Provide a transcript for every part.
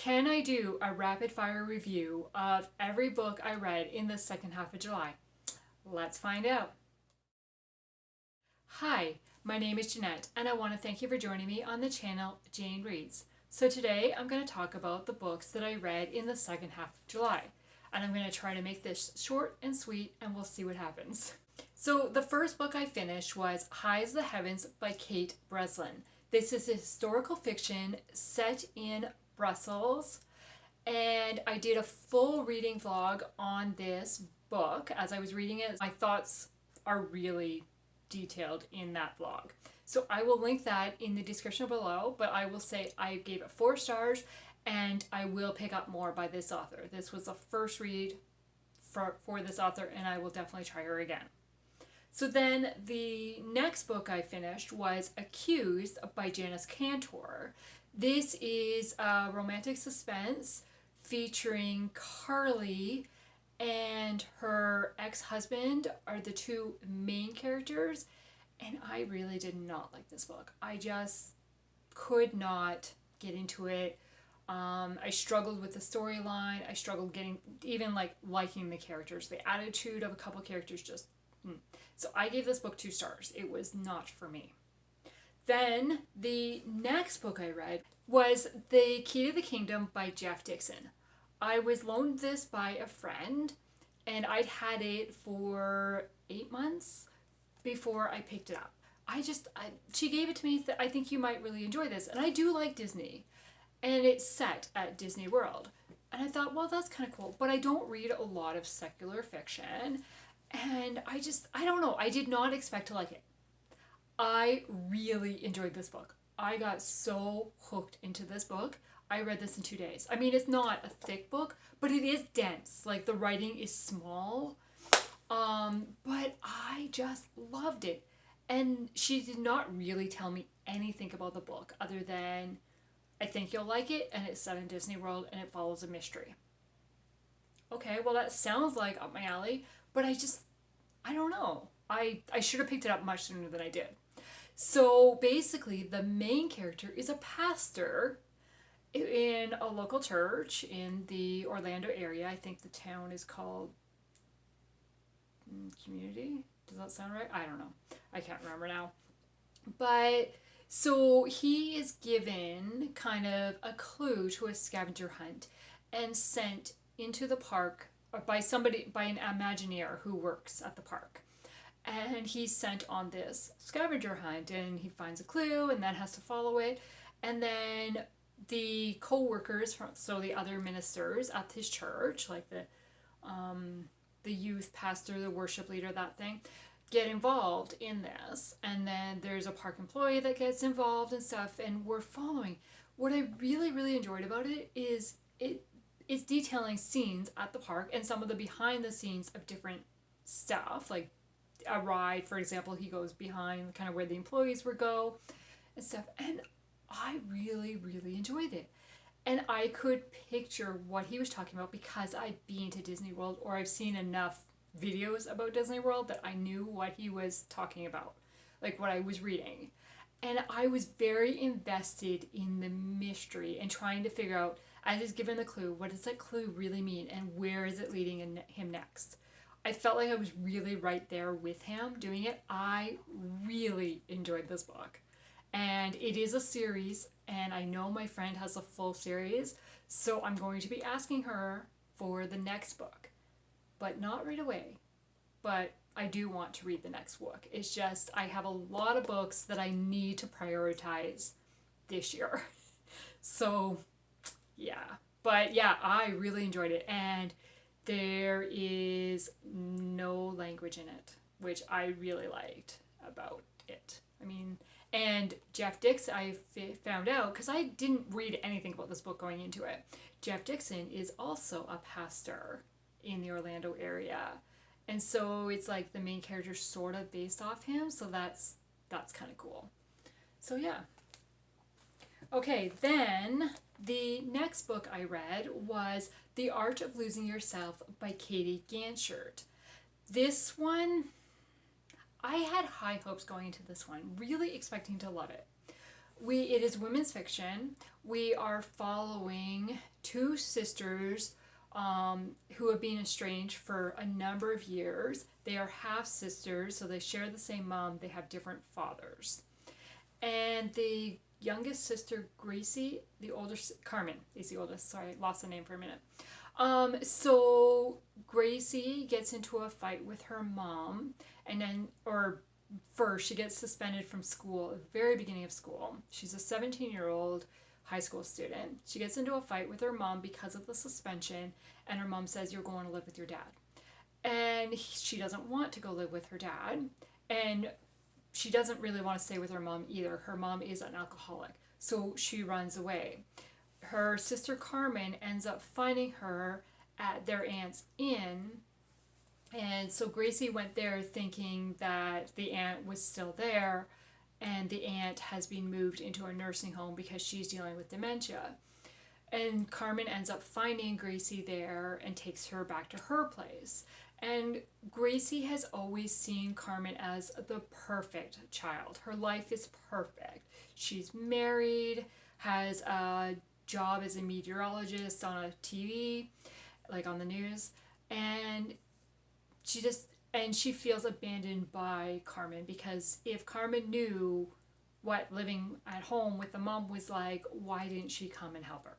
Can I do a rapid fire review of every book I read in the second half of July? Let's find out. Hi, my name is Jeanette, and I want to thank you for joining me on the channel Jane Reads. So today I'm going to talk about the books that I read in the second half of July. And I'm going to try to make this short and sweet, and we'll see what happens. So the first book I finished was High as the Heavens by Kate Breslin. This is a historical fiction set in Brussels, and I did a full reading vlog on this book as I was reading it. My thoughts are really detailed in that vlog. So I will link that in the description below, but I will say I gave it 4 stars and I will pick up more by this author. This was the first read for this author, and I will definitely try her again. So then the next book I finished was Accused by Janice Cantore. This is a romantic suspense featuring Carly and her ex-husband are the two main characters, and I really did not like this book. I just could not get into it. I struggled with the storyline. I struggled getting even liking the characters. The attitude of a couple characters just So I gave this book 2 stars. It was not for me. Then the next book I read was The Key to the Kingdom by Jeff Dixon. I was loaned this by a friend, and I'd had it for 8 months before I picked it up. She gave it to me. I think you might really enjoy this, and I do like Disney, and it's set at Disney World. And I thought, well, that's kind of cool, but I don't read a lot of secular fiction, and I don't know, I did not expect to like it. I really enjoyed this book. I got so hooked into this book. I read this in 2 days. I mean, it's not a thick book, but it is dense. Like, the writing is small, but I just loved it. And she did not really tell me anything about the book other than, I think you'll like it, and it's set in Disney World, and it follows a mystery. Okay, well, that sounds like up my alley, but I don't know. I should have picked it up much sooner than I did. So basically, the main character is a pastor in a local church in the Orlando area. I think the town is called Community. Does that sound right? I don't know. I can't remember now. But so he is given kind of a clue to a scavenger hunt and sent into the park by an Imagineer who works at the park. And he's sent on this scavenger hunt, and he finds a clue and then has to follow it. And then the co-workers, so the other ministers at his church, like the youth pastor, the worship leader, that thing, get involved in this. And then there's a park employee that gets involved and stuff, and we're following. What I really, really enjoyed about it is it's detailing scenes at the park and some of the behind the scenes of different stuff, like a ride, for example. He goes behind kind of where the employees would go and stuff, and I really, really enjoyed it. And I could picture what he was talking about because I'd been to Disney World, or I've seen enough videos about Disney World that I knew what he was talking about, like what I was reading. And I was very invested in the mystery and trying to figure out, as he's given the clue, what does that clue really mean and where is it leading him next? I felt like I was really right there with him doing it. I really enjoyed this book. And it is a series, and I know my friend has a full series, so I'm going to be asking her for the next book. But not right away. But I do want to read the next book. It's just, I have a lot of books that I need to prioritize this year. So, yeah. But yeah, I really enjoyed it. And there is no language in it, which I really liked about it. I mean, and Jeff Dixon, I found out, because I didn't read anything about this book going into it, Jeff Dixon is also a pastor in the Orlando area. And so it's like the main character sort of based off him, so that's kind of cool. So yeah. Okay, then the next book I read was The Art of Losing Yourself by Katie Ganshert. This one, I had high hopes going into this one, really expecting to love it. It is women's fiction. we are following two sisters who have been estranged for a number of years. They are half sisters, so they share the same mom. They have different fathers. And the youngest sister, Gracie, the older, Carmen is the oldest. Sorry, I lost the name for a minute. So Gracie gets into a fight with her mom, and then, or first, she gets suspended from school at the very beginning of school. She's a 17-year-old high school student. She gets into a fight with her mom because of the suspension, and her mom says, "You're going to live with your dad." And she doesn't want to go live with her dad, and she doesn't really want to stay with her mom either. Her mom is an alcoholic, so she runs away. Her sister Carmen ends up finding her at their aunt's inn, and so Gracie went there thinking that the aunt was still there, and the aunt has been moved into a nursing home because she's dealing with dementia. And Carmen ends up finding Gracie there and takes her back to her place. And Gracie has always seen Carmen as the perfect child. Her life is perfect. She's married, has a job as a meteorologist on a TV, like on the news, and she feels abandoned by Carmen, because if Carmen knew what living at home with the mom was like, why didn't she come and help her?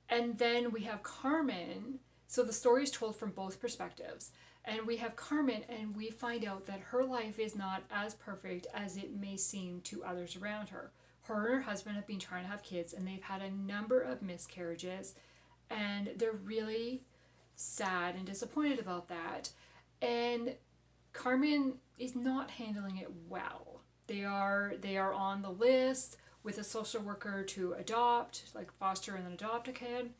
And then we have Carmen, so the story is told from both perspectives. And we have Carmen, and we find out that her life is not as perfect as it may seem to others around her. Her and her husband have been trying to have kids, and they've had a number of miscarriages, and they're really sad and disappointed about that. And Carmen is not handling it well. They are on the list with a social worker to adopt, like foster and then adopt a kid.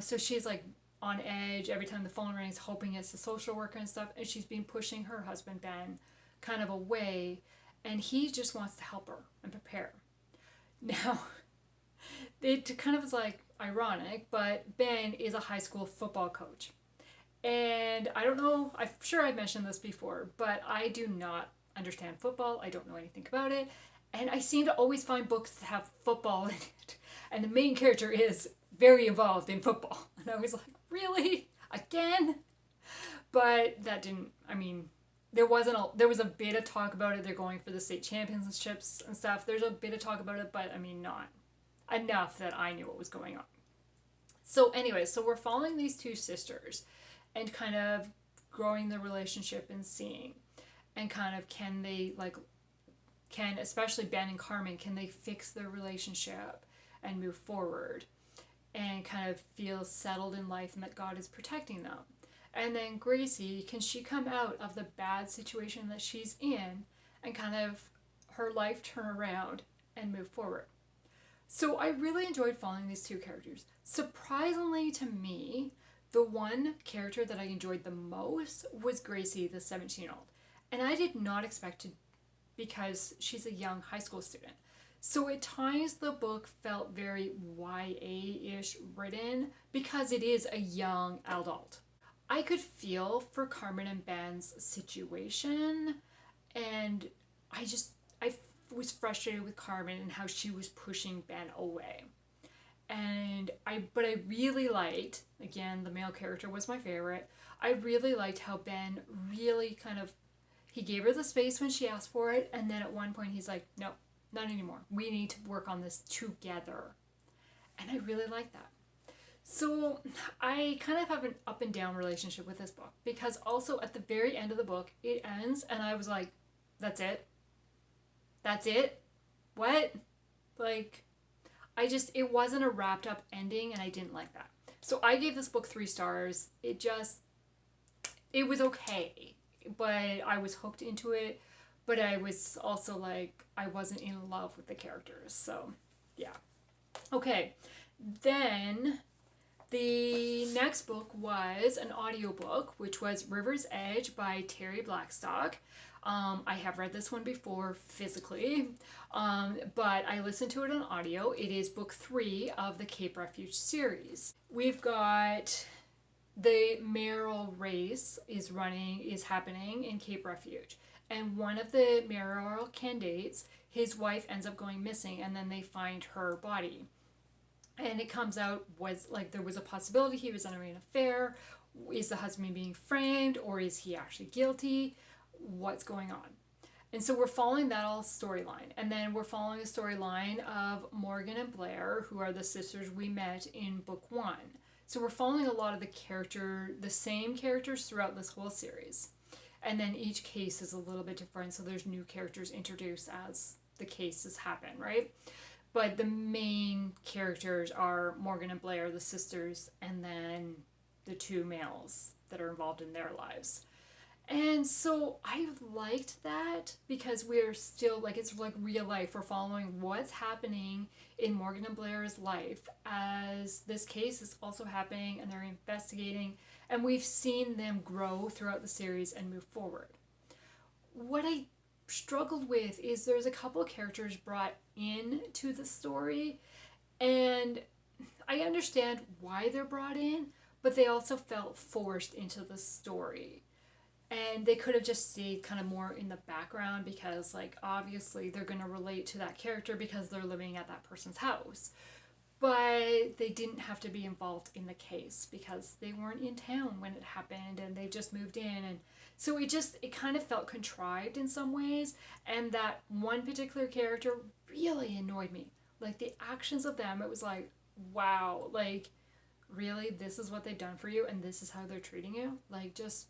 So she's like on edge every time the phone rings, hoping it's the social worker and stuff. And she's been pushing her husband, Ben, kind of away. And he just wants to help her and prepare. Now, it kind of is like ironic, but Ben is a high school football coach. And I don't know, I'm sure I've mentioned this before, but I do not understand football. I don't know anything about it. And I seem to always find books that have football in it. And the main character is very involved in football. And I was like, really? Again? But that didn't, I mean, there was a bit of talk about it. They're going for the state championships and stuff. There's a bit of talk about it, but I mean, not enough that I knew what was going on. So anyway, so we're following these two sisters and kind of growing the relationship and seeing, and kind of can especially Ben and Carmen, can they fix their relationship and move forward and kind of feel settled in life and that God is protecting them. And then Gracie, can she come out of the bad situation that she's in and kind of her life turn around and move forward. So I really enjoyed following these two characters. Surprisingly to me, the one character that I enjoyed the most was Gracie, the 17-year-old. And I did not expect to, because she's a young high school student. So at times the book felt very YA-ish written because it is a young adult. I could feel for Carmen and Ben's situation, and I was frustrated with Carmen and how she was pushing Ben away. But I really liked, again, the male character was my favorite. I really liked how Ben really he gave her the space when she asked for it, and then at one point he's like, no, not anymore. We need to work on this together. And I really like that. So I kind of have an up and down relationship with this book, because also at the very end of the book, it ends and I was like, that's it? That's it? What? It wasn't a wrapped up ending, and I didn't like that. So I gave this book 3 stars. It was okay, but I was hooked into it, but I was also I wasn't in love with the characters. So yeah. Okay. Then the next book was an audiobook, which was River's Edge by Terri Blackstock. I have read this one before physically, but I listened to it on audio. It is book 3 of the Cape Refuge series. We've got the mayoral race is happening in Cape Refuge, and one of the mayoral candidates his wife ends up going missing, and then they find her body. And it comes out was like there was a possibility he was entering an affair. Is the husband being framed, or is he actually guilty? What's going on? And so we're following that all storyline. And then we're following a storyline of Morgan and Blair, who are the sisters we met in book 1. So we're following a lot of the same characters throughout this whole series. And then each case is a little bit different, so there's new characters introduced as the cases happen, right? But the main characters are Morgan and Blair, the sisters, and then the 2 males that are involved in their lives. And so I liked that because we're still, like, it's like real life. We're following what's happening in Morgan and Blair's life as this case is also happening, and they're investigating, and we've seen them grow throughout the series and move forward. What I struggled with is there's a couple of characters brought into the story, and I understand why they're brought in, but they also felt forced into the story. And they could have just stayed kind of more in the background because, like, obviously they're going to relate to that character because they're living at that person's house. But they didn't have to be involved in the case because they weren't in town when it happened and they just moved in. And so it kind of felt contrived in some ways. And that one particular character really annoyed me. Like, the actions of them, it was like, wow, like, really? This is what they've done for you and this is how they're treating you? Like, just...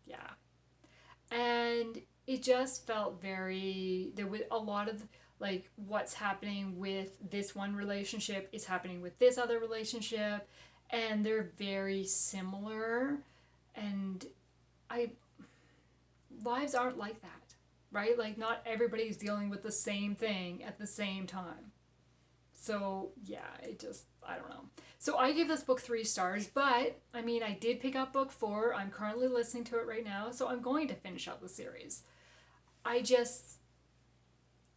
yeah. And it just felt there was a lot of, like, what's happening with this one relationship is happening with this other relationship, and they're very similar, and lives aren't like that, right? Like, not everybody's dealing with the same thing at the same time. So, yeah, I don't know. So I gave this book 3 stars, but, I mean, I did pick up book 4. I'm currently listening to it right now, so I'm going to finish out the series.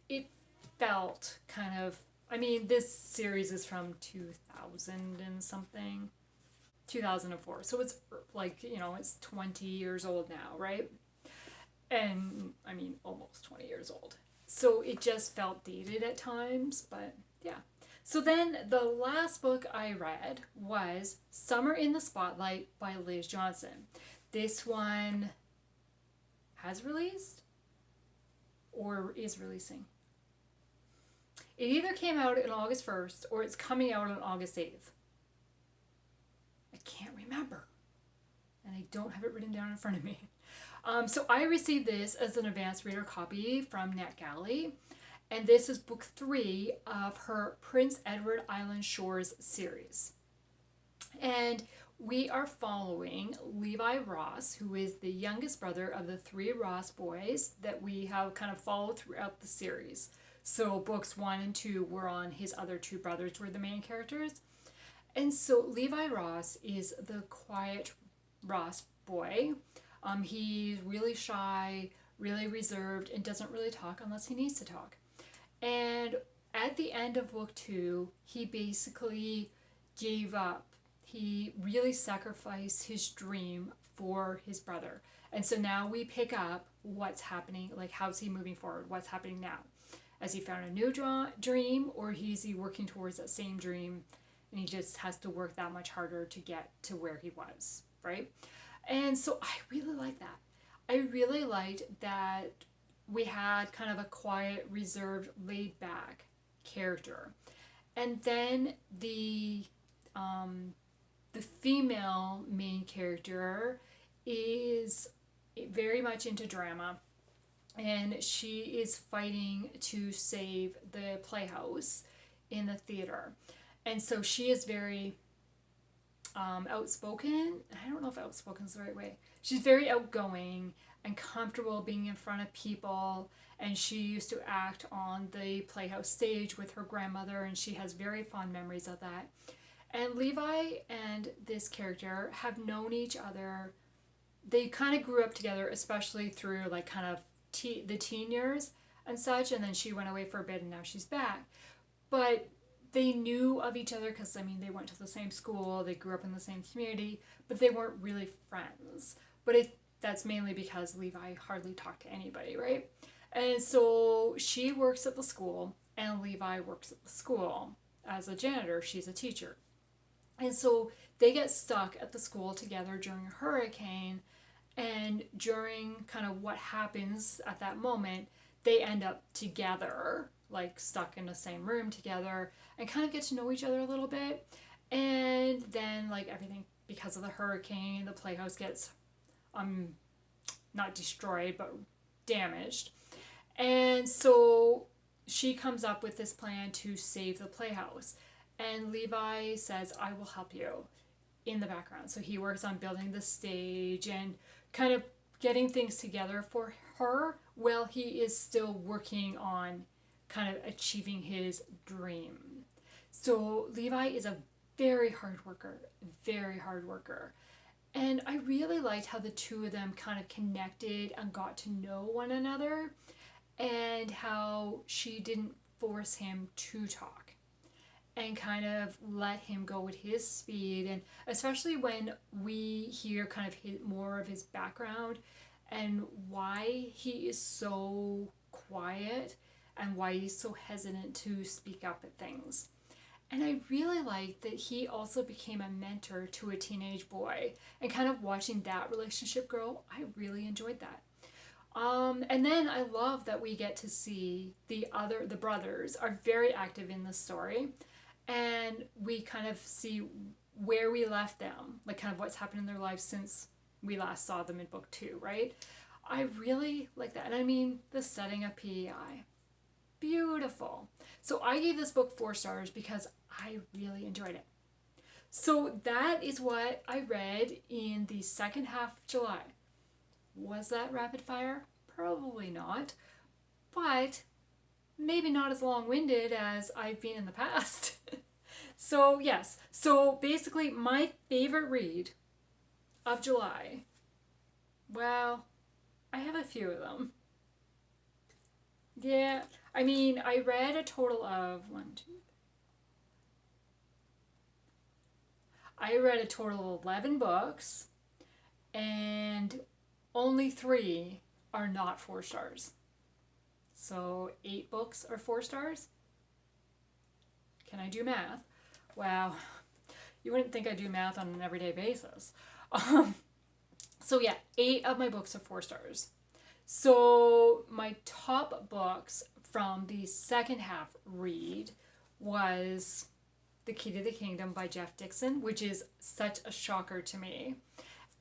It felt kind of, I mean, this series is from 2000 and something. 2004. So it's, like, you know, it's 20 years old now, right? And, I mean, almost 20 years old. So it just felt dated at times, but, yeah. So then the last book I read was Summer in the Spotlight by Liz Johnson. This one has released or is releasing. It either came out on August 1st or it's coming out on August 8th. I can't remember. And I don't have it written down in front of me. So I received this as an advanced reader copy from NetGalley. And this is book 3 of her Prince Edward Island Shores series. And we are following Levi Ross, who is the youngest brother of the 3 Ross boys that we have kind of followed throughout the series. So books 1 and 2 were on his other 2 brothers were the main characters. And so Levi Ross is the quiet Ross boy. He's really shy, really reserved, and doesn't really talk unless he needs to talk. And at the end of book 2, he basically gave up. He really sacrificed his dream for his brother. And so now we pick up what's happening, like how's he moving forward, what's happening now. Has he found a new dream, or is he working towards that same dream and he just has to work that much harder to get to where he was, right? And so I really like that. I really liked that we had kind of a quiet, reserved, laid-back character. And then the female main character is very much into drama, and she is fighting to save the playhouse in the theater. And so she is very outspoken. I don't know if outspoken is the right way. She's very outgoing and comfortable being in front of people, and she used to act on the playhouse stage with her grandmother, and she has very fond memories of that. And Levi and this character have known each other. They kind of grew up together, especially through like kind of the teen years and such, and then she went away for a bit and now she's back. But they knew of each other because, I mean, they went to the same school, they grew up in the same community, but they weren't really friends. But that's mainly because Levi hardly talked to anybody, right? And so she works at the school, and Levi works at the school as a janitor. She's a teacher. And so they get stuck at the school together during a hurricane. And during kind of what happens at that moment, they end up together, like stuck in the same room together, and kind of get to know each other a little bit. And then, like, everything, because of the hurricane, the playhouse gets not destroyed, but damaged. And so she comes up with this plan to save the playhouse. And Levi says, I will help you, in the background. So he works on building the stage and kind of getting things together for her while he is still working on kind of achieving his dream. So Levi is a very hard worker, very hard worker. And I really liked how the two of them kind of connected and got to know one another, and how she didn't force him to talk and kind of let him go at his speed. And especially when we hear kind of more of his background and why he is so quiet and why he's so hesitant to speak up at things. And I really like that he also became a mentor to a teenage boy, and kind of watching that relationship grow. I really enjoyed that. And then I love that we get to see the brothers are very active in the story, and we kind of see where we left them, like kind of what's happened in their lives since we last saw them in book 2, right? I really like that. And I mean, the setting of PEI, beautiful. So I gave this book 4 stars because I really enjoyed it. So that is what I read in the second half of July. Was that rapid fire? Probably not. But maybe not as long-winded as I've been in the past. So yes. So basically my favorite read of July, well, I have a few of them. Yeah, I mean, I read a total of I read a total of 11 books, and only 3 are not 4 stars. So 8 books are 4 stars. Can I do math? Wow, you wouldn't think I do math on an everyday basis. So yeah, 8 of my books are 4 stars. So my top books from the second half read was The Key to the Kingdom by Jeff Dixon, which is such a shocker to me,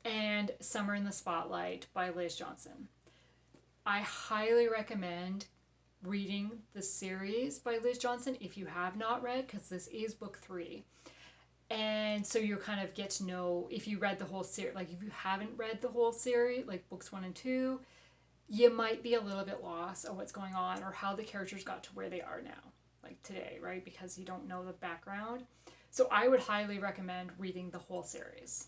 and Summer in the Spotlight by Liz Johnson. I highly recommend reading the series by Liz Johnson if you have not read, because this is book 3. And so you kind of get to know, if you read the whole series, like if you haven't read the whole series, like books 1 and 2, you might be a little bit lost of what's going on or how the characters got to where they are now, like today, right? Because you don't know the background. So I would highly recommend reading the whole series.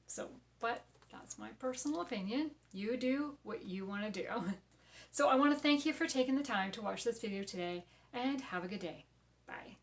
So, but that's my personal opinion. You do what you want to do. So I want to thank you for taking the time to watch this video today, and have a good day. Bye.